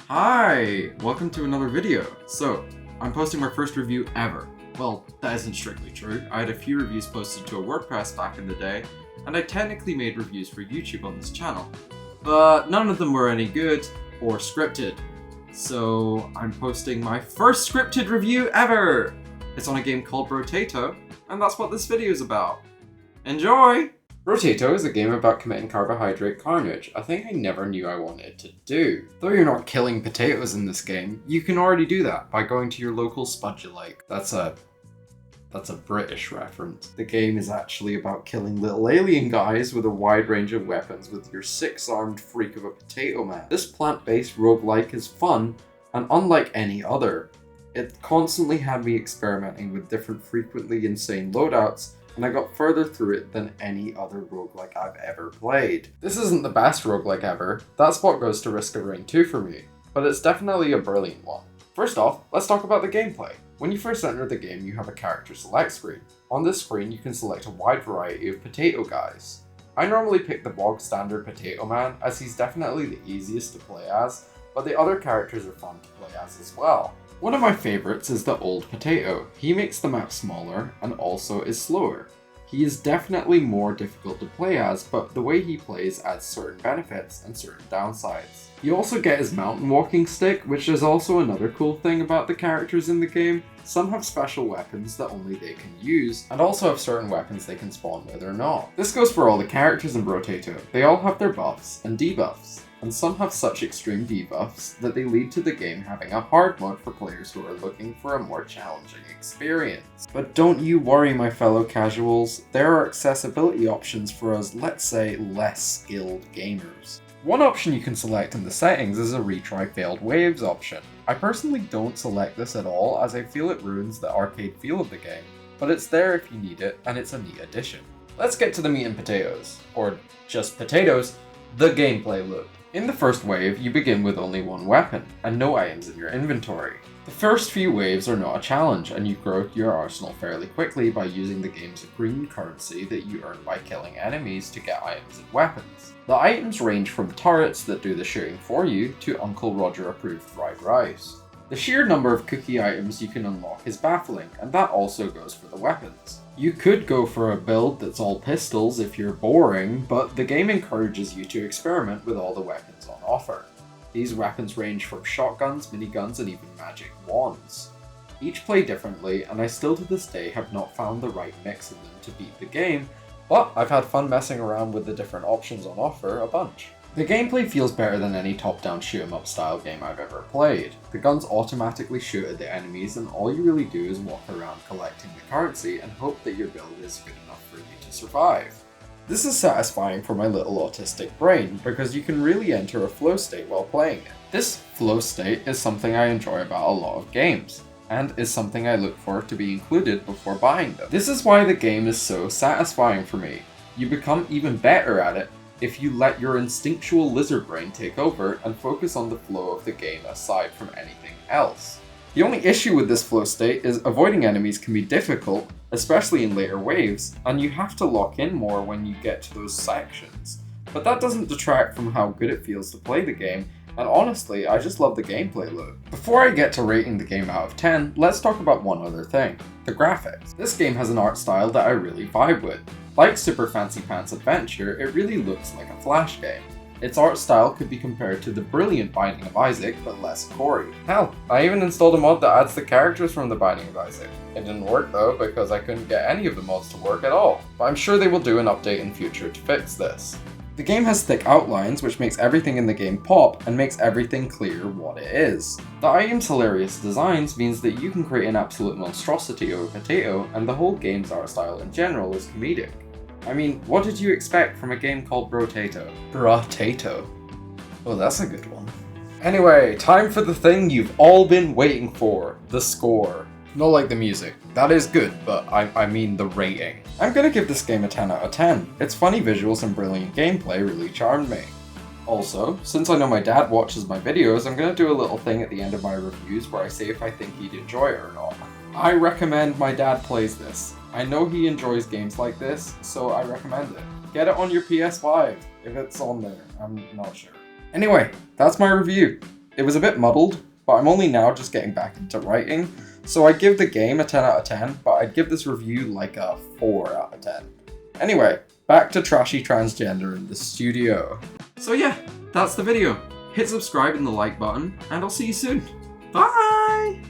Hi! Welcome to another video. So, I'm posting my first review ever. Well, that isn't strictly true. I had a few reviews posted to a WordPress back in the day, and I technically made reviews for YouTube on this channel. But none of them were any good or scripted. So, I'm posting my first scripted review ever! It's on a game called Brotato, and that's what this video is about. Enjoy! Brotato is a game about committing carbohydrate carnage, a thing I never knew I wanted to do. Though you're not killing potatoes in this game, you can already do that by going to your local Spudulike. That's a British reference. The game is actually about killing little alien guys with a wide range of weapons with your six-armed freak of a potato man. This plant-based roguelike is fun, and unlike any other, it constantly had me experimenting with different frequently insane loadouts, and I got further through it than any other roguelike I've ever played. This isn't the best roguelike ever, that spot goes to Risk of Rain 2 for me, but it's definitely a brilliant one. First off, let's talk about the gameplay. When you first enter the game, you have a character select screen. On this screen, you can select a wide variety of potato guys. I normally pick the bog standard potato man, as he's definitely the easiest to play as, but the other characters are fun to play as well. One of my favorites is the old potato. He makes the map smaller and also is slower. He is definitely more difficult to play as, but the way he plays adds certain benefits and certain downsides. You also get his mountain walking stick, which is also another cool thing about the characters in the game. Some have special weapons that only they can use, and also have certain weapons they can spawn with or not. This goes for all the characters in Brotato. They all have their buffs and debuffs, and some have such extreme debuffs that they lead to the game having a hard mode for players who are looking for a more challenging experience. But don't you worry, my fellow casuals, there are accessibility options for us, let's say, less skilled gamers. One option you can select in the settings is a retry failed waves option. I personally don't select this at all, as I feel it ruins the arcade feel of the game, but it's there if you need it, and it's a neat addition. Let's get to the meat and potatoes, or just potatoes, the gameplay loop. In the first wave, you begin with only one weapon, and no items in your inventory. The first few waves are not a challenge, and you grow your arsenal fairly quickly by using the game's green currency that you earn by killing enemies to get items and weapons. The items range from turrets that do the shooting for you to Uncle Roger approved fried rice. The sheer number of cookie items you can unlock is baffling, and that also goes for the weapons. You could go for a build that's all pistols if you're boring, but the game encourages you to experiment with all the weapons on offer. These weapons range from shotguns, miniguns, and even magic wands. Each play differently, and I still to this day have not found the right mix of them to beat the game, but I've had fun messing around with the different options on offer a bunch. The gameplay feels better than any top-down shoot-'em-up style game I've ever played. The guns automatically shoot at the enemies, and all you really do is walk around collecting the currency and hope that your build is good enough for you to survive. This is satisfying for my little autistic brain, because you can really enter a flow state while playing it. This flow state is something I enjoy about a lot of games, and is something I look for to be included before buying them. This is why the game is so satisfying for me. You become even better at it if you let your instinctual lizard brain take over and focus on the flow of the game aside from anything else. The only issue with this flow state is avoiding enemies can be difficult, especially in later waves, and you have to lock in more when you get to those sections. But that doesn't detract from how good it feels to play the game, and honestly, I just love the gameplay loop. Before I get to rating the game out of 10, let's talk about one other thing: the graphics. This game has an art style that I really vibe with. Like Super Fancy Pants Adventure, it really looks like a Flash game. Its art style could be compared to the brilliant Binding of Isaac, but less gory. Hell, I even installed a mod that adds the characters from the Binding of Isaac. It didn't work though, because I couldn't get any of the mods to work at all. But I'm sure they will do an update in future to fix this. The game has thick outlines, which makes everything in the game pop and makes everything clear what it is. The item's hilarious designs means that you can create an absolute monstrosity of a potato, and the whole game's art style in general is comedic. I mean, what did you expect from a game called Brotato? Brotato. Oh, that's a good one. Anyway, time for the thing you've all been waiting for, the score. Not like the music. That is good, but I mean the rating. I'm gonna give this game a 10 out of 10. Its funny visuals and brilliant gameplay really charmed me. Also, since I know my dad watches my videos, I'm gonna do a little thing at the end of my reviews where I say if I think he'd enjoy it or not. I recommend my dad plays this. I know he enjoys games like this, so I recommend it. Get it on your PS5, if it's on there, I'm not sure. Anyway, that's my review. It was a bit muddled, but I'm only now just getting back into writing, so I'd give the game a 10 out of 10, but I'd give this review like a 4 out of 10. Anyway, back to trashy transgender in the studio. So yeah, that's the video. Hit subscribe and the like button, and I'll see you soon. Bye!